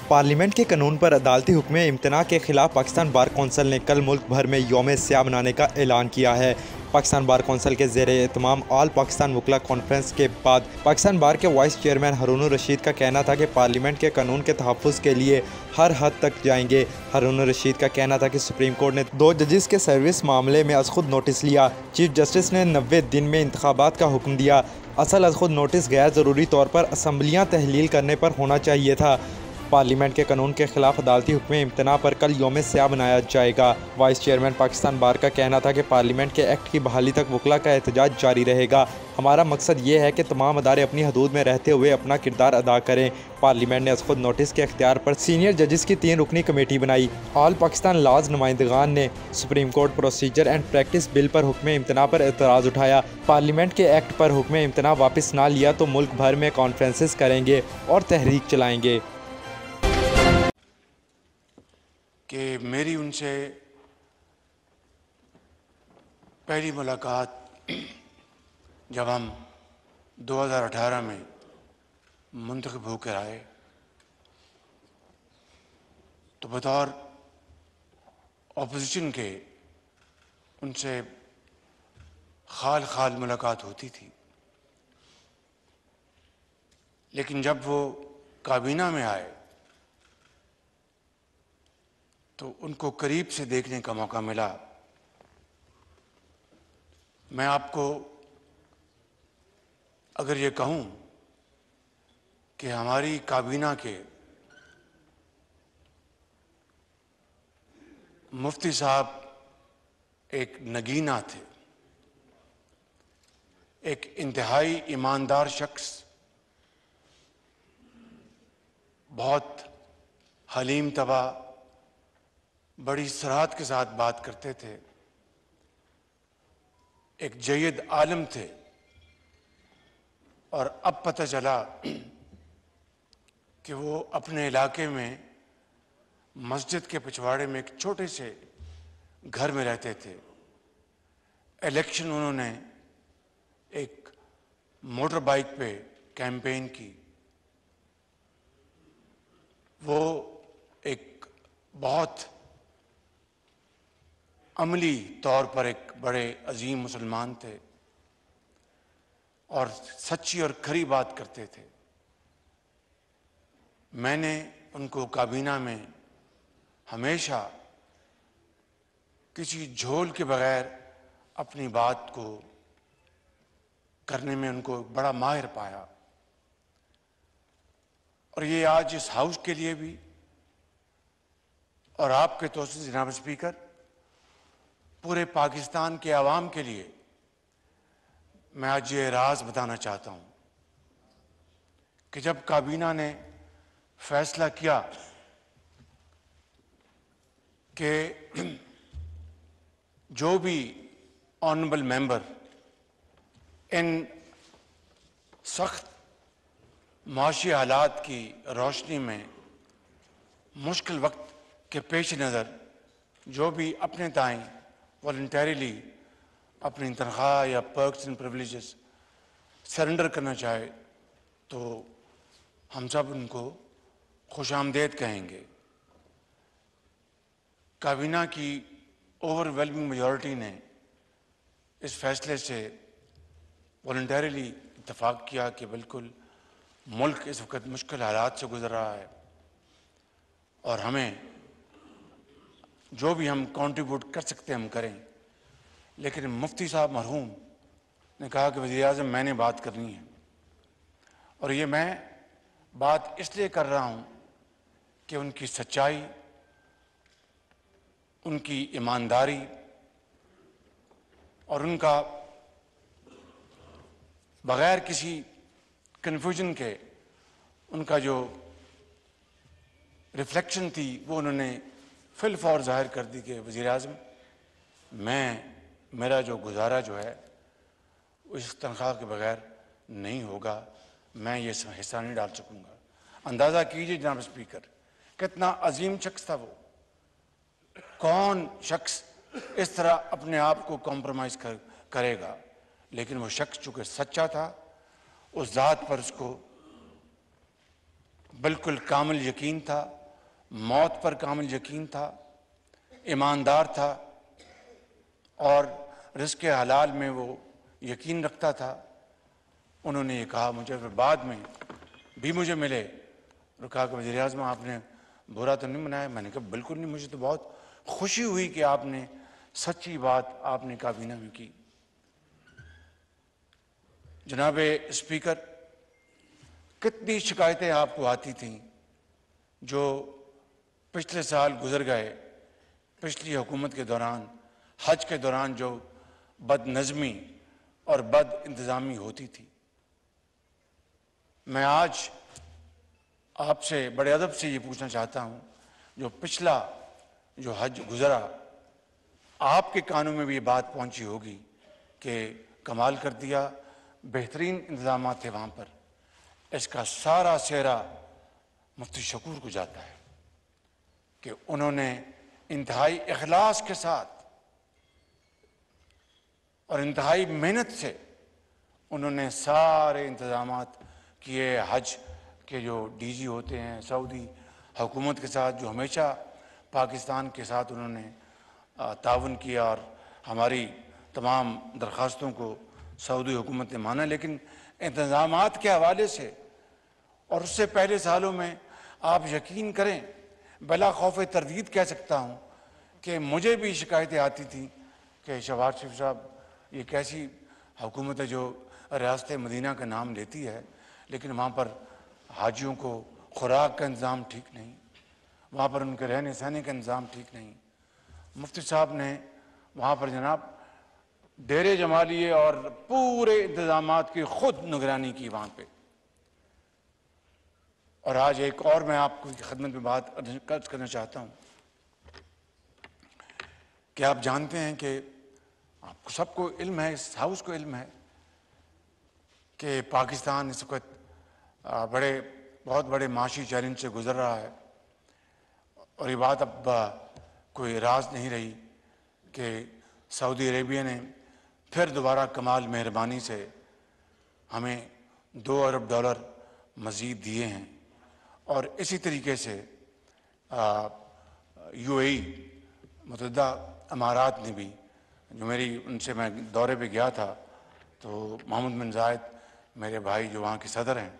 Parliament के कानून पर अदालती हुक्म इम्तना के खिलाफ पाकिस्तान बार कौंसिल ने कल मुल्क भर में यौम स्याह मनाने का ऐलान किया है। पाकिस्तान बार कौंसिल के ज़ेर एहतमाम ऑल पाकिस्तान वकला कॉन्फ्रेंस के बाद पाकिस्तान बार के वाइस चेयरमैन हारून रशीद का कहना था कि पार्लियामेंट के कानून के तहफ़्फ़ुज़ के लिए हर हद तक जाएंगे। हारून रशीद का कहना था कि सुप्रीम कोर्ट ने 2 जजेस के सर्विस मामले में अज़ खुद नोटिस लिया। चीफ जस्टिस ने 90 दिन में इंतखाबात का हुक्म दिया। असल अज़ खुद नोटिस गैर ज़रूरी तौर पर असम्बलियाँ तहलील करने पर होना चाहिए था। पार्लियामेंट के कानून के खिलाफ अदालती हुक्म इम्तना पर कल यौम स्याह मनाया जाएगा। वाइस चेयरमैन पाकिस्तान बार का कहना था कि पार्लियामेंट के एक्ट की बहाली तक वकला का एहतजाज जारी रहेगा। हमारा मकसद ये है कि तमाम अदारे अपनी हदूद में रहते हुए अपना किरदार अदा करें। पार्लियामेंट ने खुद नोटिस के अख्तियार पर सीनियर जजेस की 3 रुकनी कमेटी बनाई। ऑल पाकिस्तान लॉज नुमाइंदगान ने supreme court procedure and practice bill पर हुक्म इम्तना पर एतराज़ उठाया। पार्लियामेंट के एक्ट पर हुक्म इम्तना वापस ना लिया तो मुल्क भर में कॉन्फ्रेंसेस करेंगे और तहरीक चलाएंगे। कि मेरी उनसे पहली मुलाकात जब हम 2018 में मुंतखब होकर आए तो बतौर ऑपोजिशन के उनसे खाल खाल मुलाकात होती थी, लेकिन जब वो काबीना में आए तो उनको करीब से देखने का मौका मिला। मैं आपको अगर ये कहूं कि हमारी काबीना के मुफ्ती साहब एक नगीना थे, एक इंतहाई ईमानदार शख्स, बहुत हलीम तबा, बड़ी सराहत के साथ बात करते थे, एक जय्यद आलम थे। और अब पता चला कि वो अपने इलाके में मस्जिद के पिछवाड़े में एक छोटे से घर में रहते थे। इलेक्शन उन्होंने एक मोटर बाइक पे कैंपेन की। वो एक बहुत अमली तौर पर एक बड़े अजीम मुसलमान थे और सच्ची और खरी बात करते थे। मैंने उनको काबीना में हमेशा किसी झोल के बगैर अपनी बात को करने में उनको बड़ा माहिर पाया। और ये आज इस हाउस के लिए भी और आपके तौर से जनाब स्पीकर, पूरे पाकिस्तान के आवाम के लिए मैं आज ये राज बताना चाहता हूं कि जब काबीना ने फैसला किया कि जो भी ऑनरेबल मेंबर इन सख्त माशी हालात की रोशनी में मुश्किल वक्त के पेश नज़र जो भी अपने ताईं वॉलंटरीली अपनी तनख्वाह या पर्क्स एंड प्रिविलेजेस सरेंडर करना चाहे तो हम सब उनको खुशामदेद कहेंगे। काबीना की ओवरवेलमिंग मेजॉरिटी ने इस फैसले से वॉलंटरीली इत्तफाक किया कि बिल्कुल मुल्क इस वक्त मुश्किल हालात से गुजर रहा है और हमें जो भी हम कंट्रीब्यूट कर सकते हैं हम करें। लेकिन मुफ्ती साहब मरहूम ने कहा कि वज़ीर-ए-आज़म मैंने बात करनी है, और ये मैं बात इसलिए कर रहा हूं कि उनकी सच्चाई, उनकी ईमानदारी और उनका बगैर किसी कन्फ्यूजन के उनका जो रिफ्लेक्शन थी वो उन्होंने फिल फौर जाहिर कर दी कि वज़ीर-ए-आज़म मेरा जो गुजारा जो है इस तनख्वाह के बगैर नहीं होगा, मैं ये हिस्सा नहीं डाल सकूंगा। अंदाज़ा कीजिए जनाब स्पीकर, कितना अजीम शख्स था वो। कौन शख्स इस तरह अपने आप को कॉम्प्रोमाइज़ करेगा? लेकिन वो शख्स चूँकि सच्चा था, उस ज़ात पर उसको बिल्कुल कामिल यकीन था मौत पर कामिल यकीन था, ईमानदार था और रिज़्क़ हलाल में वो यकीन रखता था। उन्होंने ये कहा मुझे, फिर बाद में भी मुझे मिले और कहा कि वज़ीर आज़म आपने बुरा तो नहीं मनाया। मैंने कहा बिल्कुल नहीं, मुझे तो बहुत खुशी हुई कि आपने सच्ची बात आपने काबीना में की। जनाब स्पीकर, कितनी शिकायतें आपको आती थीं जो पिछले साल गुजर गए, पिछली हुकूमत के दौरान, हज के दौरान जो बदनज़मी और बद इंतज़ामी होती थी। मैं आज आपसे बड़े अदब से ये पूछना चाहता हूँ, जो पिछला जो हज गुजरा, आपके कानों में भी ये बात पहुँची होगी कि कमाल कर दिया, बेहतरीन इंतज़ाम थे वहाँ पर। इसका सारा सेहरा मुफ्ती शकूर को जाता है कि उन्होंने इंतहाई इखलास के साथ और इंतहाई मेहनत से उन्होंने सारे इंतज़ामात किए। हज के जो डीजी होते हैं सऊदी हुकूमत के साथ, जो हमेशा पाकिस्तान के साथ उन्होंने ताउन किया और हमारी तमाम दरख्वास्तों को सऊदी हुकूमत ने माना। लेकिन इंतज़ामात के हवाले से और उससे पहले सालों में आप यकीन करें, बिला खौफ तरदीद कह सकता हूँ कि मुझे भी शिकायतें आती थी कि शहबाज शरीफ साहब, ये कैसी हुकूमत है जो रियासत मदीना का नाम लेती है, लेकिन वहाँ पर हाजियों को खुराक का इंतज़ाम ठीक नहीं, वहाँ पर उनके रहने सहने का इंतज़ाम ठीक नहीं। मुफ्ती साहब ने वहाँ पर जनाब डेरे जमा लिए और पूरे इंतज़ामात की खुद निगरानी की वहाँ पे। और आज एक और मैं आपको खिदमत में बात अर्ज करना चाहता हूँ कि आप जानते हैं कि आपको सबको इल्म है, इस हाउस को इल्म है कि पाकिस्तान इस वक्त बहुत बड़े माशी चैलेंज से गुजर रहा है। और ये बात अब कोई राज नहीं रही कि सऊदी अरेबिया ने फिर दोबारा कमाल मेहरबानी से हमें $2 अरब मज़ीद दिए हैं। और इसी तरीके से UAE मुत्तहिदा अमारात ने भी, जो उनसे मैं दौरे पे गया था, तो मोहम्मद बिन जायद मेरे भाई जो वहाँ के सदर हैं,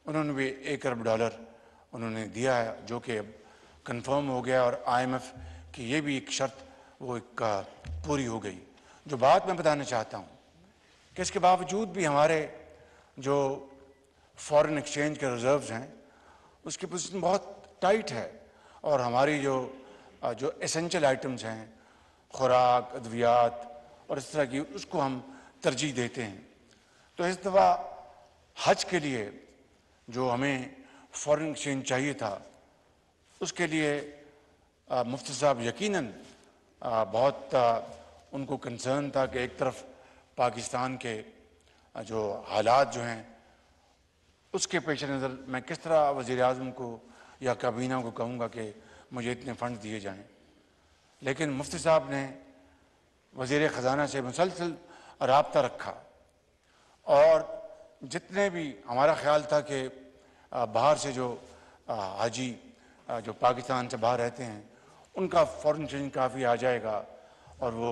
उन्होंने भी $1 अरब उन्होंने दिया है, जो कि अब कंफर्म हो गया। और IMF की ये भी एक शर्त वो पूरी हो गई। जो बात मैं बताना चाहता हूँ कि इसके बावजूद भी हमारे जो फॉरेन एक्सचेंज के रिजर्व्स हैं उसकी पोजीशन बहुत टाइट है और हमारी जो एसेंशियल आइटम्स हैं, खुराक, अद्वियात और इस तरह की, उसको हम तरजीह देते हैं। तो इस दफ़ा हज के लिए जो हमें फॉरेन एक्सचेंज चाहिए था, उसके लिए मुफ्ती साहब यकीनन बहुत उनको कंसर्न था कि एक तरफ पाकिस्तान के जो हालात जो हैं उसके पेश नज़र मैं किस तरह वज़ीर आज़म को या काबीना को कहूँगा कि मुझे इतने फ़ंड दिए जाएँ। लेकिन मुफ्ती साहब ने वज़ीर ख़जाना से मुसलसल राब्ता रखा और जितने भी हमारा ख्याल था कि बाहर से जो हाजी जो पाकिस्तान से बाहर रहते हैं उनका फॉरेन एक्सचेंज काफ़ी आ जाएगा और वो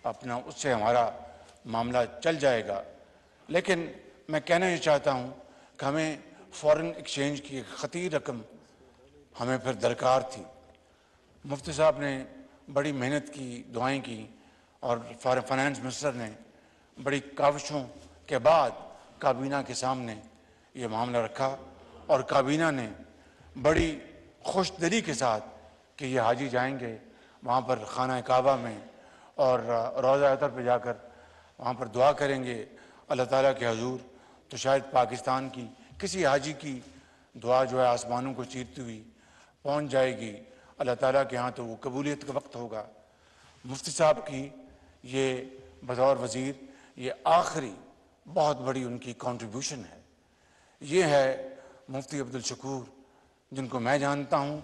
अपना उससे हमारा मामला चल जाएगा। लेकिन मैं कहना ये चाहता हूँ कि हमें फॉरेन एक्सचेंज की एक ख़तीर रकम हमें फिर दरकार थी। मुफ्ती साहब ने बड़ी मेहनत की, दुआएं की और फाइनेंस मिनिस्टर ने बड़ी काविशों के बाद काबीना के सामने ये मामला रखा और काबीना ने बड़ी खुश दिली के साथ कि ये हाजी जाएंगे वहाँ पर खाना काबा में और रोज़ा अतर पे जाकर वहाँ पर दुआ करेंगे अल्लाह ताला के हजूर, तो शायद पाकिस्तान की किसी हाजी की दुआ जो है आसमानों को चीरती हुई पहुँच जाएगी अल्लाह ताला के यहाँ, तो वो कबूलियत का वक्त होगा। मुफ्ती साहब की ये बतौर वज़ीर ये आखिरी बहुत बड़ी उनकी कंट्रीब्यूशन है। ये है मुफ्ती अब्दुल शकूर, जिनको मैं जानता हूँ,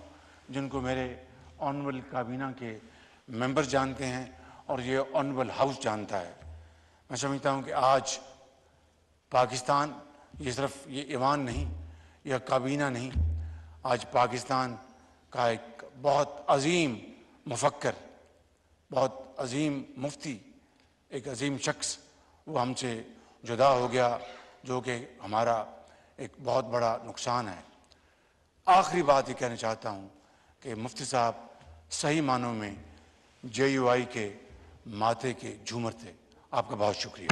जिनको मेरे ऑनरेबल काबीना के मेंबर्स जानते हैं और ये ऑनरेबल हाउस जानता है। मैं समझता हूँ कि आज पाकिस्तान, ये सिर्फ ये ईवान नहीं या काबीना नहीं, आज पाकिस्तान का एक बहुत अजीम मुफक्कर, बहुत अजीम मुफ्ती, एक अजीम शख्स वो हमसे जुदा हो गया, जो कि हमारा एक बहुत बड़ा नुकसान है। आखिरी बात ये कहना चाहता हूँ कि मुफ्ती साहब सही मानों में JUI के माथे के झूमर थे। आपका बहुत शुक्रिया।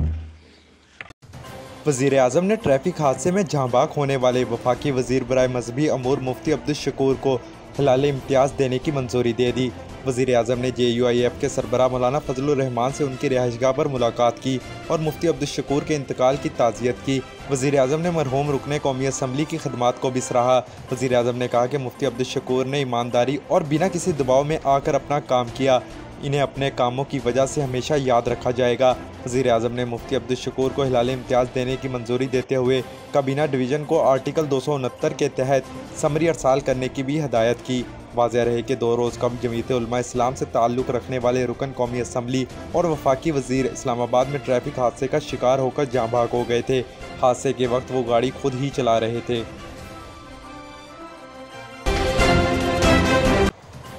वज़ीर आज़म ने ट्रैफिक हादसे में जहाँ बाग होने वाले वफाकी वज़ीर बराए मजहबी अमूर मुफ्ती अब्दुल शकूर को हिलाल इम्तियाज़ देने की मंजूरी दे दी। वज़ीर आज़म ने JUIF के सरबराह मौलाना फजलुर रहमान से उनकी रिहाइशगाह पर मुलाकात की और मुफ्ती अब्दुल शकूर के इंतकाल की ताज़ियत की। वज़ीर आज़म ने मरहूम रुकने कौमी असम्बली की खदमात को भी सराहा। वज़ीर आज़म ने कहा कि मुफ्ती अब्दुल शकूर ने ईमानदारी और बिना किसी दबाव में आकर अपना काम किया, इन्हें अपने कामों की वजह से हमेशा याद रखा जाएगा। वज़ीर आज़म ने मुफ्ती अब्दुल शकूर को हिलाल इम्तियाज़ देने की मंजूरी देते हुए काबीना डिवीज़न को आर्टिकल 269 के तहत समरी अरसाल करने की भी हदायत की। वाज़ेह रहे कि 2 रोज़ कबल जमीयत उलमा इस्लाम से ताल्लुक़ रखने वाले रुकन कौमी असम्बली और वफाकी वज़ीर इस्लामाबाद में ट्रैफिक हादसे का शिकार होकर जाँ भाग हो गए थे। हादसे के वक्त वो गाड़ी खुद ही चला रहे थे।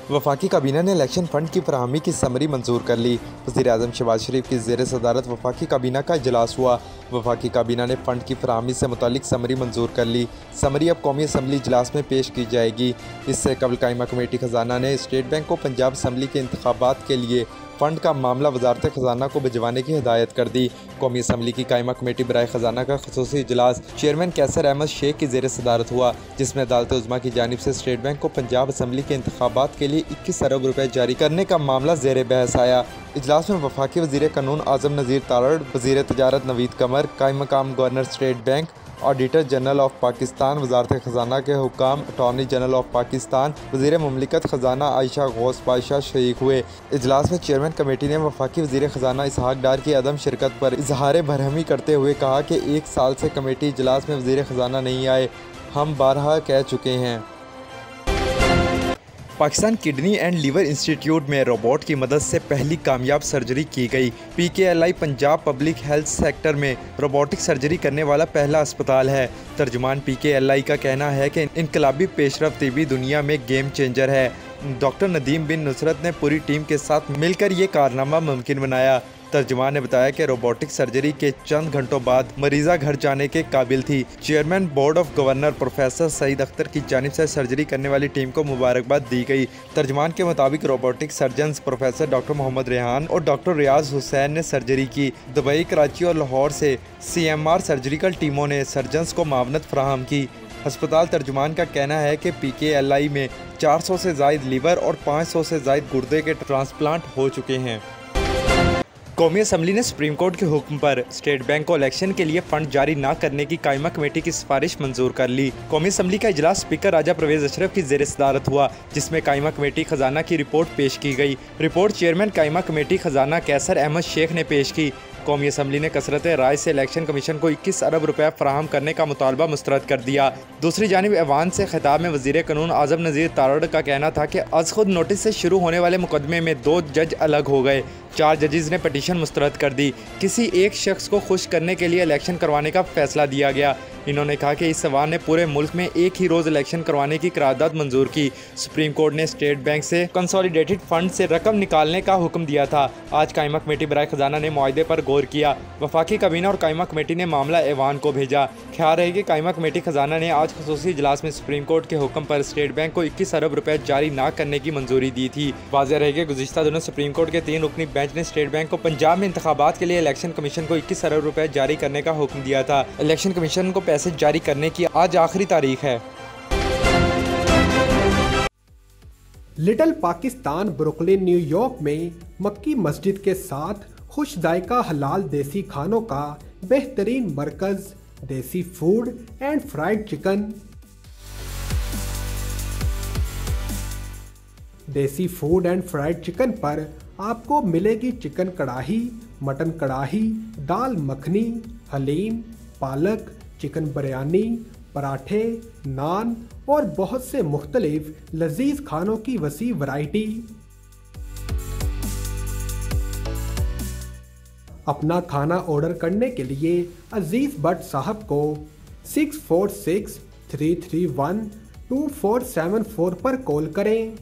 वफाकी काबीना ने इलेक्शन फ़ंड की फराहमी की समरी मंजूर कर ली। वज़ीर आज़म शहबाज शरीफ की ज़ेर सदारत वफाकी काबीना का इजलास हुआ। वफाकी काबीना ने फ़ंड की फराहमी से मुतालिक समरी मंजूर कर ली। समरी अब कौमी असम्बली इजलास में पेश की जाएगी। इससे कबल कायमा कमेटी ख़जाना ने स्टेट बैंक को पंजाब असम्बली के इंतखाबात के लिए फ़ंड का मामला वजारत ख़जाना को भिजवाने की हिदायत कर दी। कौमी असम्बली की कायमा कमेटी बराए ख़जाना का ख़ुसूसी इजलास चेयरमैन कैसर अहमद शेख की ज़ेर सदारत हुआ, जिसमें अदालत उज़्मा की जानिब से स्टेट बैंक को पंजाब असम्बली के इंतखाबात के लिए 21 अरब रुपये जारी करने का मामला ज़ेर बहस आया। इजलास में वफाकी वज़ीर कानून आज़म नज़ीर तारड़, वज़ीर तजारत नवीद कमर, कायम मकाम governor state bank, auditor general of Pakistan, वजारत ख़जाना के हुकाम, अटॉर्नी जनरल ऑफ पाकिस्तान, वज़ीर मुमलिकत ख़जाना आयशा गौस पाशा शरीक हुए। इजलास में चेयरमैन कमेटी ने वफाकी वज़ीर ख़जाना इसहाक डार की अदम शिरकत पर इजहार बरहमी करते हुए कहा कि 1 साल से कमेटी इजलास में वज़ीर ख़जाना नहीं आए, हम बारहा कह चुके हैं। Pakistan kidney and liver institute में रोबोट की मदद से पहली कामयाब सर्जरी की गई। PKLI Punjab public health sector में रोबोटिक सर्जरी करने वाला पहला अस्पताल है। तर्जुमान PKLI का कहना है कि इनकलाबी पेशरफ तिबी दुनिया में गेम चेंजर है। डॉक्टर नदीम बिन नुसरत ने पूरी टीम के साथ मिलकर ये कारनामा मुमकिन बनाया। तर्जुमान ने बताया कि रोबोटिक सर्जरी के चंद घंटों बाद मरीज़ा घर जाने के काबिल थी। Chairman board of governor professor Saeed Akhtar की जानिब से सर्जरी करने वाली टीम को मुबारकबाद दी गई। तर्जुमान के मुताबिक robotic surgeons professor doctor Mohammad Rehan और डॉक्टर रियाज हुसैन ने सर्जरी की। दुबई, कराची और लाहौर से CMR सर्जिकल टीमों ने सर्जन्स को मावनत फराहम की। अस्पताल तर्जुमान का कहना है कि PKLI में 400 से ज़ायद लीवर और 500 से ज़ायद गुर्दे के ट्रांसप्लांट हो चुके हैं। कौमी असम्बली ने सुप्रीम कोर्ट के हुक्म पर स्टेट बैंक को इलेक्शन के लिए फंड जारी न करने की कायमा कमेटी की सिफारिश मंजूर कर ली। कौमी असम्बली का इजलास स्पीकर राजा परवेज अशरफ की ज़ेर सदारत हुआ, जिसमें कायमा कमेटी खजाना की रिपोर्ट पेश की गई। रिपोर्ट चेयरमैन कायमा कमेटी खजाना कैसर अहमद शेख ने पेश की। कौमी असम्बली ने कसरत राय से इलेक्शन कमीशन को 21 अरब रुपया फराहम करने का मुतालबा मुस्तरद कर दिया। दूसरी जानिब ऐवान से खिताब में वज़ीर कानून आज़म नज़ीर तारड़ का कहना था कि अज खुद नोटिस से शुरू होने वाले मुकदमे में 2 जज अलग हो गए। 4 जजेस ने पटिशन मुस्तरद कर दी। किसी एक शख्स को खुश करने के लिए इलेक्शन करवाने का फैसला दिया गया। इन्होंने कहा कि इस सवाल ने पूरे मुल्क में एक ही रोज़ इलेक्शन करवाने की करारदाद मंजूर की। सुप्रीम कोर्ट ने स्टेट बैंक से कंसोलिडेटेड फंड से रकम निकालने का हुक्म दिया था। आज कायमा कमेटी बराए खजाना ने मुआहदे पर गौर किया। वफाकी काबीना और कायमा कमेटी ने मामला ऐवान को भेजा। ख्याल रहे कि कायमा कमेटी खजाना ने आज खसूसी इजलास में सुप्रीम कोर्ट के हुक्म पर स्टेट बैंक को 21 अरब रुपये जारी न करने की मंजूरी दी थी। वाज़ेह रहे कि गुज़िश्ता दिनों सुप्रीम कोर्ट के 3 रुकनी बेंच ने स्टेट बैंक को पंजाब में इंतखाबात के लिए इलेक्शन कमीशन को 21 अरब रुपये जारी करने का हुक्म दिया था। इलेक्शन कमीशन को पैसे जारी करने की आज आखिरी तारीख है। लिटिल पाकिस्तान ब्रुकलिन न्यूयॉर्क में मक्की मस्जिद के साथ खुश जायका हलाल देसी खानों का बेहतरीन मरकज, देसी फूड एंड फ्राइड चिकन। देसी फूड एंड फ्राइड चिकन पर आपको मिलेगी चिकन कढ़ाई, मटन कढ़ाई, दाल मखनी, हलीम, पालक, चिकन बिरयानी, पराठे, नान और बहुत से मुख्तलिफ लजीज खानों की वसी वैरायटी। अपना खाना ऑर्डर करने के लिए अजीज भट्ट साहब को 646331 2474 पर कॉल करें।